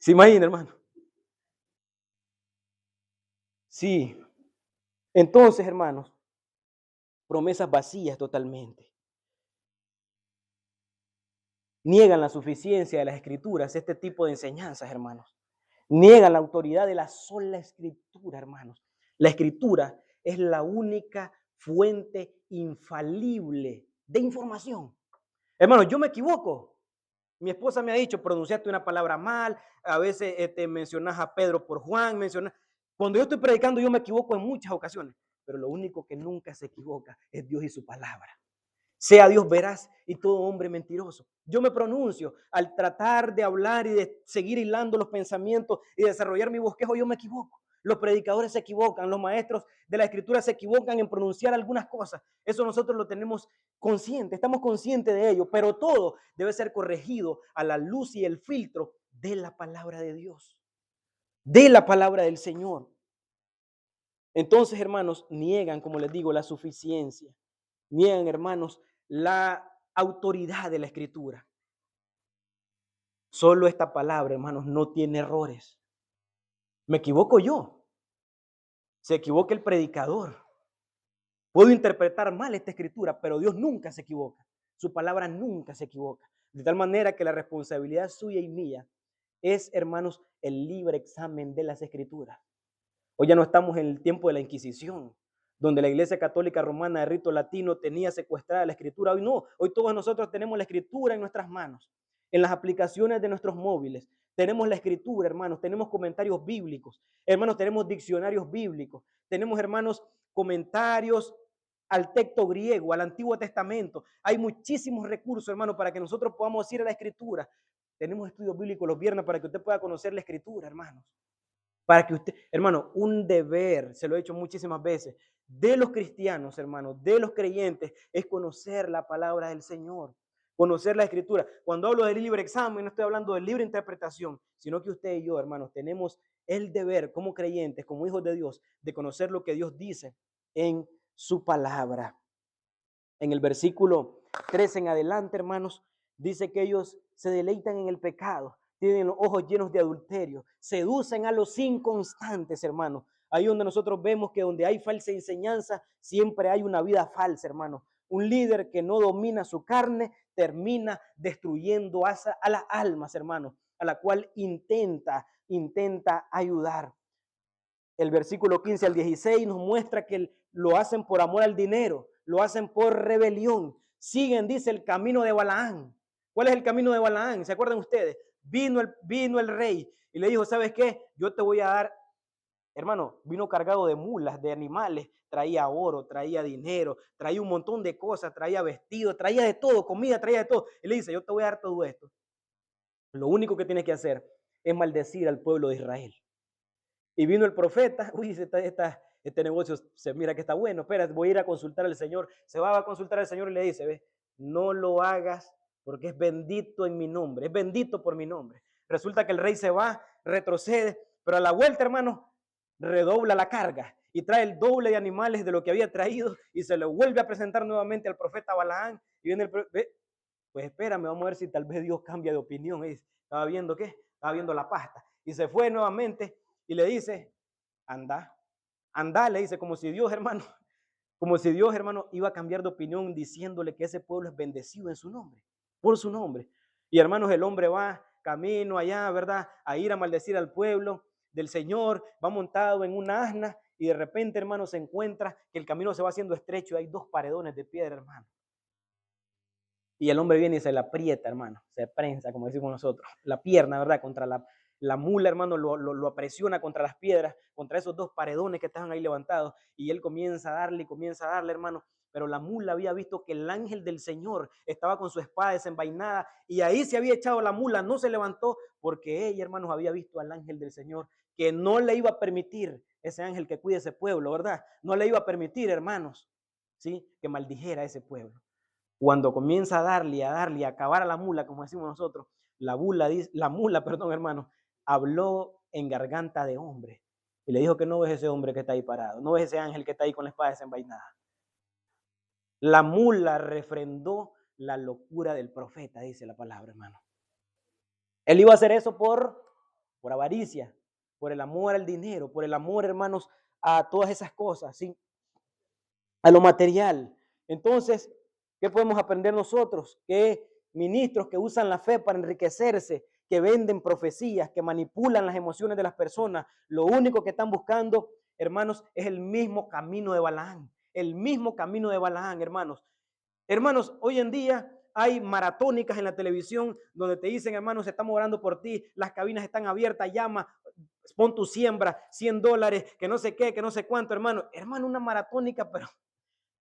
¿Se imagina, hermano? Sí. Entonces, hermanos, promesas vacías totalmente. Niegan la suficiencia de las Escrituras, este tipo de enseñanzas, hermanos. Niegan la autoridad de la sola Escritura, hermanos. La Escritura es la única fuente infalible de información. Hermanos, yo me equivoco. Mi esposa me ha dicho, pronunciaste una palabra mal, a veces te mencionas a Pedro por Juan, Cuando yo estoy predicando, yo me equivoco en muchas ocasiones, pero lo único que nunca se equivoca es Dios y su palabra. Sea Dios veraz y todo hombre mentiroso. Yo me pronuncio al tratar de hablar y de seguir hilando los pensamientos y desarrollar mi bosquejo, yo me equivoco. Los predicadores se equivocan, los maestros de la Escritura se equivocan en pronunciar algunas cosas. Eso nosotros lo tenemos consciente, estamos conscientes de ello, pero todo debe ser corregido a la luz y el filtro de la palabra de Dios, de la palabra del Señor. Entonces, hermanos, niegan, como les digo, la suficiencia. Niegan, hermanos, la autoridad de la Escritura. Solo esta palabra, hermanos, no tiene errores. Me equivoco yo. Se equivoca el predicador. Puedo interpretar mal esta Escritura, pero Dios nunca se equivoca. Su palabra nunca se equivoca. De tal manera que la responsabilidad suya y mía es, hermanos, el libre examen de las Escrituras. Hoy ya no estamos en el tiempo de la Inquisición, donde la Iglesia Católica Romana de rito latino tenía secuestrada la Escritura. Hoy no, hoy todos nosotros tenemos la Escritura en nuestras manos, en las aplicaciones de nuestros móviles. Tenemos la Escritura, hermanos, tenemos comentarios bíblicos, hermanos, tenemos diccionarios bíblicos, tenemos, hermanos, comentarios al texto griego, al Antiguo Testamento. Hay muchísimos recursos, hermanos, para que nosotros podamos ir a la Escritura. Tenemos estudios bíblicos los viernes para que usted pueda conocer la Escritura, hermanos. Para que usted, hermano, un deber, se lo he dicho muchísimas veces, de los cristianos, hermanos, de los creyentes, es conocer la palabra del Señor, conocer la Escritura. Cuando hablo del libre examen, no estoy hablando de libre interpretación, sino que usted y yo, hermanos, tenemos el deber como creyentes, como hijos de Dios, de conocer lo que Dios dice en su palabra. En el versículo 13 en adelante, hermanos, dice que ellos se deleitan en el pecado, tienen los ojos llenos de adulterio, seducen a los inconstantes, hermanos. Ahí donde nosotros vemos que donde hay falsa enseñanza, siempre hay una vida falsa, hermanos. Un líder que no domina su carne termina destruyendo a las almas, hermanos, a la cual intenta ayudar. El versículo 15 al 16 nos muestra que lo hacen por amor al dinero, lo hacen por rebelión. Siguen, dice, el camino de Balaán. ¿Cuál es el camino de Balaán? ¿Se acuerdan ustedes? Vino el rey y le dijo, ¿sabes qué? Yo te voy a dar, hermano, vino cargado de mulas, de animales, traía oro, traía dinero, traía un montón de cosas, traía vestidos, traía de todo, comida, traía de todo. Y le dice, yo te voy a dar todo esto. Lo único que tienes que hacer es maldecir al pueblo de Israel. Y vino el profeta, uy, este negocio se mira que está bueno, espera, voy a ir a consultar al Señor. Se va a consultar al Señor y le dice, ve, no lo hagas porque es bendito en mi nombre, es bendito por mi nombre. Resulta que el rey se va, retrocede, pero a la vuelta, hermano, redobla la carga y trae el doble de animales de lo que había traído y se lo vuelve a presentar nuevamente al profeta Balaán. Y viene pues espérame, vamos a ver si tal vez Dios cambia de opinión. Y estaba viendo qué, estaba viendo la pasta. Y se fue nuevamente y le dice, anda, le dice, como si Dios, hermano, iba a cambiar de opinión diciéndole que ese pueblo es bendecido en su nombre, por su nombre. Y hermanos, el hombre va camino allá, ¿verdad? A ir a maldecir al pueblo del Señor, va montado en una asna y de repente, hermano, se encuentra que el camino se va haciendo estrecho y hay dos paredones de piedra, hermano. Y el hombre viene y se la aprieta, hermano, se prensa, como decimos nosotros, la pierna, ¿verdad? Contra la mula, hermano, lo apresiona contra las piedras, contra esos dos paredones que estaban ahí levantados, y él comienza a darle, hermano, pero la mula había visto que el ángel del Señor estaba con su espada desenvainada, y ahí se había echado la mula, no se levantó, porque ella, hermanos, había visto al ángel del Señor, que no le iba a permitir, ese ángel que cuida ese pueblo, ¿verdad? No le iba a permitir, hermanos, ¿sí? Que maldijera a ese pueblo. Cuando comienza a acabar a la mula, como decimos nosotros, la mula, hermano, habló en garganta de hombre. Y le dijo que no ves ese hombre que está ahí parado, no ves ese ángel que está ahí con la espada desenvainada. La mula refrendó la locura del profeta, dice la palabra, hermano. Él iba a hacer eso por avaricia, por el amor al dinero, por el amor, hermanos, a todas esas cosas, ¿sí? A lo material. Entonces, ¿qué podemos aprender nosotros? Que ministros que usan la fe para enriquecerse, que venden profecías, que manipulan las emociones de las personas, lo único que están buscando, hermanos, es el mismo camino de Balaán. El mismo camino de Balaán, hermanos. Hermanos, hoy en día hay maratónicas en la televisión donde te dicen, hermanos, estamos orando por ti, las cabinas están abiertas, llama, pon tu siembra, $100, que no sé qué, que no sé cuánto, hermano. Hermano, una maratónica, pero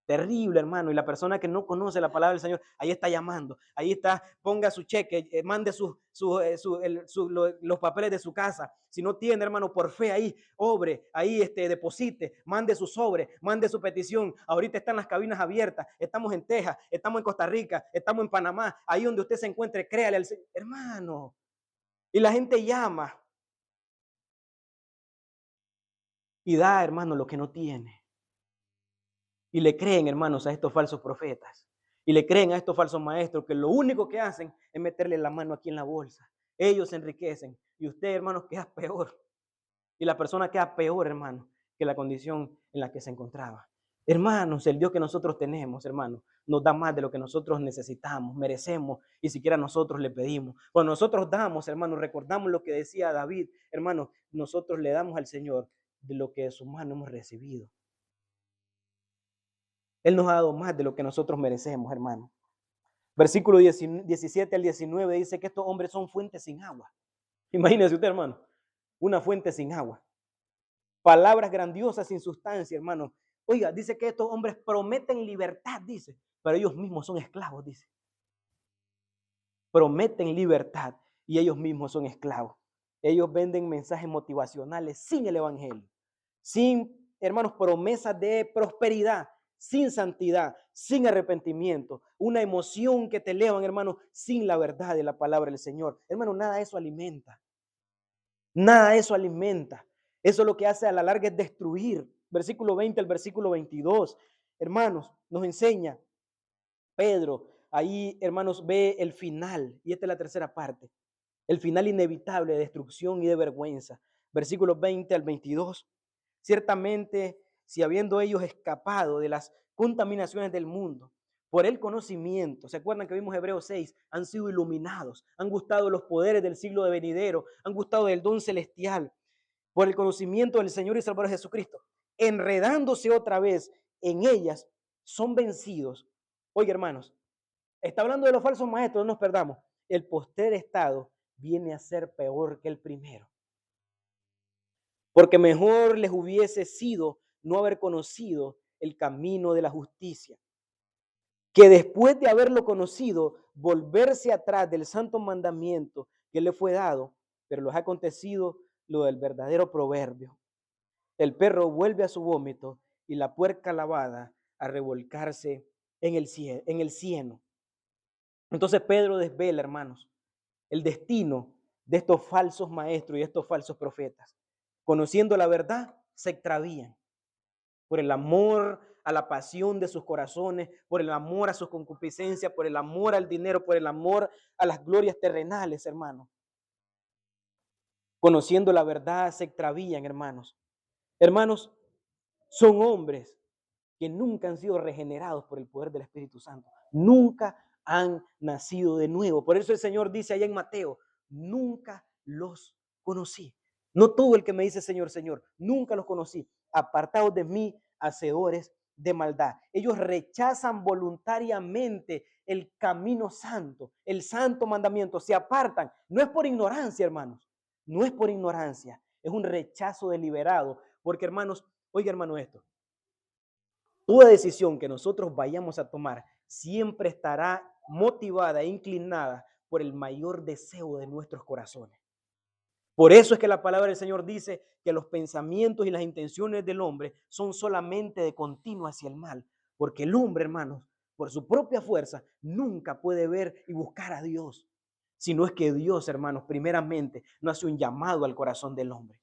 terrible, hermano. Y la persona que no conoce la palabra del Señor, ahí está llamando, ahí está, ponga su cheque, mande los papeles de su casa. Si no tiene, hermano, por fe ahí, obre, ahí deposite, mande su sobre, mande su petición. Ahorita están las cabinas abiertas, estamos en Texas, estamos en Costa Rica, estamos en Panamá, ahí donde usted se encuentre, créale al Señor, hermano. Y la gente llama y da, hermano, lo que no tiene. Y le creen, hermanos, a estos falsos profetas. Y le creen a estos falsos maestros que lo único que hacen es meterle la mano aquí en la bolsa. Ellos se enriquecen. Y usted, hermanos, queda peor. Y la persona queda peor, hermano, que la condición en la que se encontraba. Hermanos, el Dios que nosotros tenemos, hermanos, nos da más de lo que nosotros necesitamos, merecemos y siquiera nosotros le pedimos. Cuando nosotros damos, hermanos, recordamos lo que decía David, hermanos, nosotros le damos al Señor de lo que de su mano hemos recibido. Él nos ha dado más de lo que nosotros merecemos, hermano. Versículo 17 al 19 dice que estos hombres son fuentes sin agua. Imagínese usted, hermano, una fuente sin agua. Palabras grandiosas sin sustancia, hermano. Oiga, dice que estos hombres prometen libertad, dice, pero ellos mismos son esclavos, dice. Prometen libertad y ellos mismos son esclavos. Ellos venden mensajes motivacionales sin el evangelio, sin, hermanos, promesas de prosperidad, sin santidad, sin arrepentimiento, una emoción que te elevan, hermano, sin la verdad de la palabra del Señor. Hermano, nada de eso alimenta. Nada de eso alimenta. Eso lo que hace a la larga es destruir. Versículo 20 al versículo 22. Hermanos, nos enseña Pedro. Ahí, hermanos, ve el final. Y esta es la tercera parte. El final inevitable de destrucción y de vergüenza. Versículos 20 al 22. Ciertamente, si habiendo ellos escapado de las contaminaciones del mundo, por el conocimiento. ¿Se acuerdan que vimos Hebreos 6? Han sido iluminados, han gustado los poderes del siglo de venidero, han gustado del don celestial, por el conocimiento del Señor y Salvador Jesucristo, enredándose otra vez en ellas, son vencidos. Oye, hermanos, está hablando de los falsos maestros, no nos perdamos. El postrer estado viene a ser peor que el primero. Porque mejor les hubiese sido no haber conocido el camino de la justicia, que después de haberlo conocido, volverse atrás del santo mandamiento que le fue dado, pero les ha acontecido lo del verdadero proverbio. El perro vuelve a su vómito y la puerca lavada a revolcarse en el cieno. Entonces Pedro desvela, hermanos, el destino de estos falsos maestros y estos falsos profetas. Conociendo la verdad, se extravían por el amor a la pasión de sus corazones, por el amor a su concupiscencia, por el amor al dinero, por el amor a las glorias terrenales, hermanos. Conociendo la verdad, se extravían, hermanos. Hermanos, son hombres que nunca han sido regenerados por el poder del Espíritu Santo. Nunca han nacido de nuevo. Por eso el Señor dice allá en Mateo, nunca los conocí. No todo el que me dice Señor, Señor, nunca los conocí. Apartados de mí, hacedores de maldad. Ellos rechazan voluntariamente el camino santo, el santo mandamiento, se apartan. No es por ignorancia, hermanos, no es por ignorancia, es un rechazo deliberado. Porque, hermanos, oiga, hermano, esto, toda decisión que nosotros vayamos a tomar siempre estará motivada e inclinada por el mayor deseo de nuestros corazones. Por eso es que la palabra del Señor dice que los pensamientos y las intenciones del hombre son solamente de continuo hacia el mal. Porque el hombre, hermanos, por su propia fuerza, nunca puede ver y buscar a Dios. Sino es que Dios, hermanos, primeramente no hace un llamado al corazón del hombre.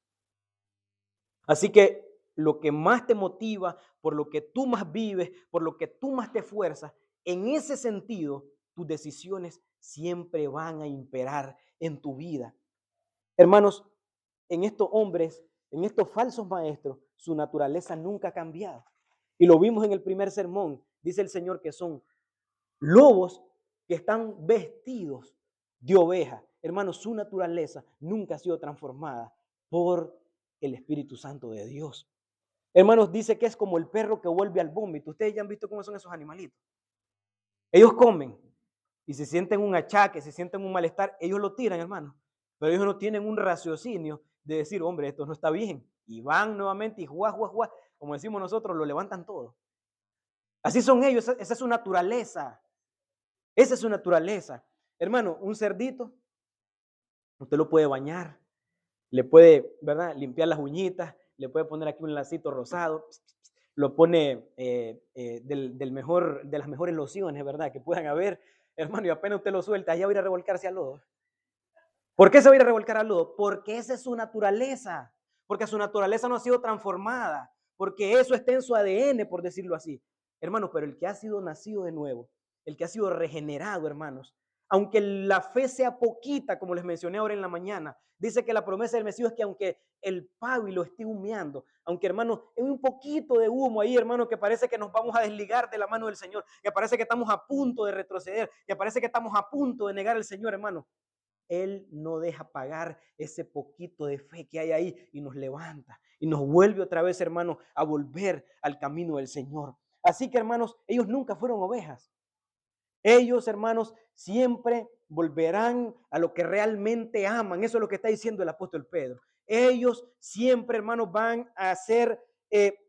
Así que lo que más te motiva, por lo que tú más vives, por lo que tú más te esfuerzas, en ese sentido, tus decisiones siempre van a imperar en tu vida. Hermanos, en estos hombres, en estos falsos maestros, su naturaleza nunca ha cambiado. Y lo vimos en el primer sermón. Dice el Señor que son lobos que están vestidos de oveja. Hermanos, su naturaleza nunca ha sido transformada por el Espíritu Santo de Dios. Hermanos, dice que es como el perro que vuelve al vómito. Ustedes ya han visto cómo son esos animalitos. Ellos comen y se sienten un achaque, se sienten un malestar, ellos lo tiran, hermanos. Pero ellos no tienen un raciocinio de decir, hombre, esto no está bien. Y van nuevamente y juá, como decimos nosotros, lo levantan todo. Así son ellos, esa es su naturaleza. Esa es su naturaleza. Hermano, un cerdito, usted lo puede bañar, le puede, ¿verdad?, limpiar las uñitas, le puede poner aquí un lacito rosado, lo pone del mejor, de las mejores lociones, ¿verdad?, que puedan haber, hermano, y apenas usted lo suelta, ya va a ir a revolcarse al lodo. ¿Por qué se va a ir a revolcar al lodo? Porque esa es su naturaleza, porque su naturaleza no ha sido transformada, porque eso está en su ADN, por decirlo así. Hermanos, pero el que ha sido nacido de nuevo, el que ha sido regenerado, hermanos, aunque la fe sea poquita, como les mencioné ahora en la mañana, dice que la promesa del Mesías es que aunque el pábilo esté humeando, aunque, hermano, hay un poquito de humo ahí, hermano, que parece que nos vamos a desligar de la mano del Señor, que parece que estamos a punto de retroceder, que parece que estamos a punto de negar al Señor, hermano, Él no deja pagar ese poquito de fe que hay ahí y nos levanta y nos vuelve otra vez, hermano, a volver al camino del Señor. Así que, hermanos, ellos nunca fueron ovejas. Ellos, hermanos, siempre volverán a lo que realmente aman. Eso es lo que está diciendo el apóstol Pedro. Ellos siempre, hermanos, van a hacer,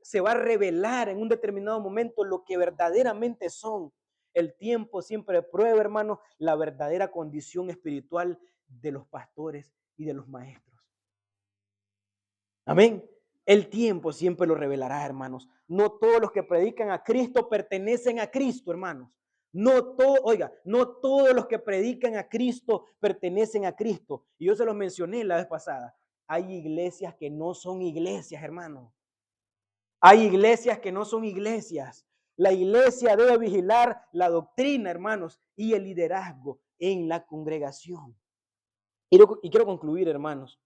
se va a revelar en un determinado momento lo que verdaderamente son. El tiempo siempre prueba, hermanos, la verdadera condición espiritual de los pastores y de los maestros. Amén. El tiempo siempre lo revelará, hermanos. No todos los que predican a Cristo pertenecen a Cristo, hermanos. No todos los que predican a Cristo pertenecen a Cristo. Y yo se los mencioné la vez pasada. Hay iglesias que no son iglesias, hermanos. Hay iglesias que no son iglesias. La iglesia debe vigilar la doctrina, hermanos, y el liderazgo en la congregación. Y quiero concluir, hermanos,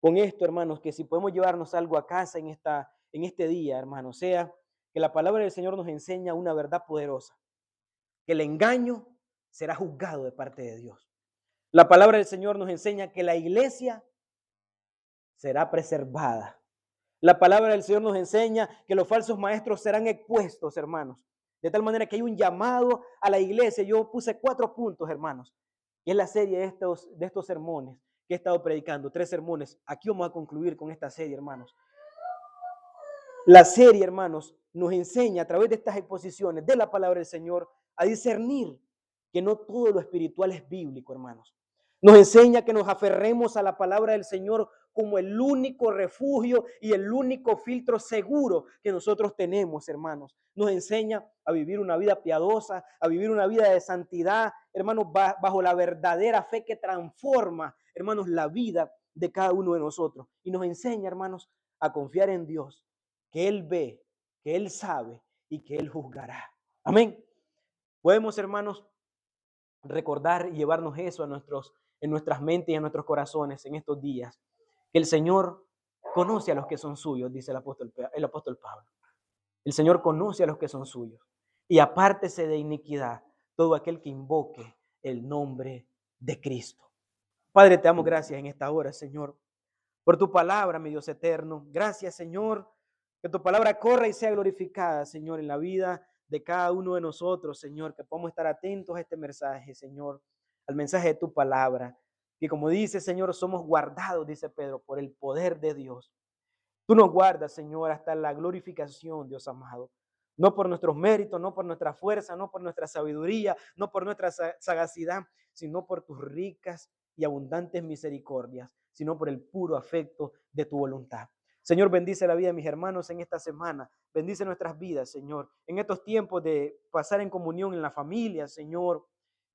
con esto, hermanos, que si podemos llevarnos algo a casa en este día, hermanos, sea que la palabra del Señor nos enseña una verdad poderosa. que el engaño será juzgado de parte de Dios. La palabra del Señor nos enseña que la iglesia será preservada. La palabra del Señor nos enseña que los falsos maestros serán expuestos, hermanos. De tal manera que hay un llamado a la iglesia. Yo puse 4 puntos, hermanos. Y es la serie de estos sermones que he estado predicando. 3 sermones. Aquí vamos a concluir con esta serie, hermanos. La serie, hermanos, nos enseña a través de estas exposiciones de la palabra del Señor a discernir que no todo lo espiritual es bíblico, hermanos. Nos enseña que nos aferremos a la palabra del Señor como el único refugio y el único filtro seguro que nosotros tenemos, hermanos. Nos enseña a vivir una vida piadosa, a vivir una vida de santidad, hermanos, bajo la verdadera fe que transforma, hermanos, la vida de cada uno de nosotros. Y nos enseña, hermanos, a confiar en Dios, que Él ve, que Él sabe y que Él juzgará. Amén. Podemos, hermanos, recordar y llevarnos eso en nuestras mentes y en nuestros corazones en estos días. Que el Señor conoce a los que son suyos, dice el apóstol Pablo. El Señor conoce a los que son suyos. Y apártese de iniquidad todo aquel que invoque el nombre de Cristo. Padre, te damos gracias en esta hora, Señor, por tu palabra, mi Dios eterno. Gracias, Señor, que tu palabra corra y sea glorificada, Señor, en la vida de cada uno de nosotros, Señor, que podamos estar atentos a este mensaje, Señor, al mensaje de tu palabra, que como dice, Señor, somos guardados, dice Pedro, por el poder de Dios. Tú nos guardas, Señor, hasta la glorificación, Dios amado. No por nuestros méritos, no por nuestra fuerza, no por nuestra sabiduría, no por nuestra sagacidad, sino por tus ricas y abundantes misericordias, sino por el puro afecto de tu voluntad. Señor, bendice la vida de mis hermanos en esta semana. Bendice nuestras vidas, Señor. En estos tiempos de pasar en comunión en la familia, Señor.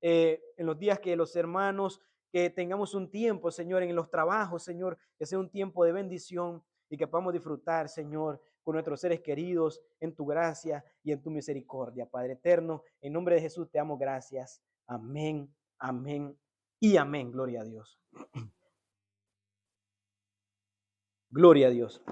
En los días que los hermanos, que tengamos un tiempo, Señor, en los trabajos, Señor, que sea un tiempo de bendición y que podamos disfrutar, Señor, con nuestros seres queridos en tu gracia y en tu misericordia. Padre eterno, en nombre de Jesús te damos gracias. Amén, amén y amén. Gloria a Dios. Gloria a Dios.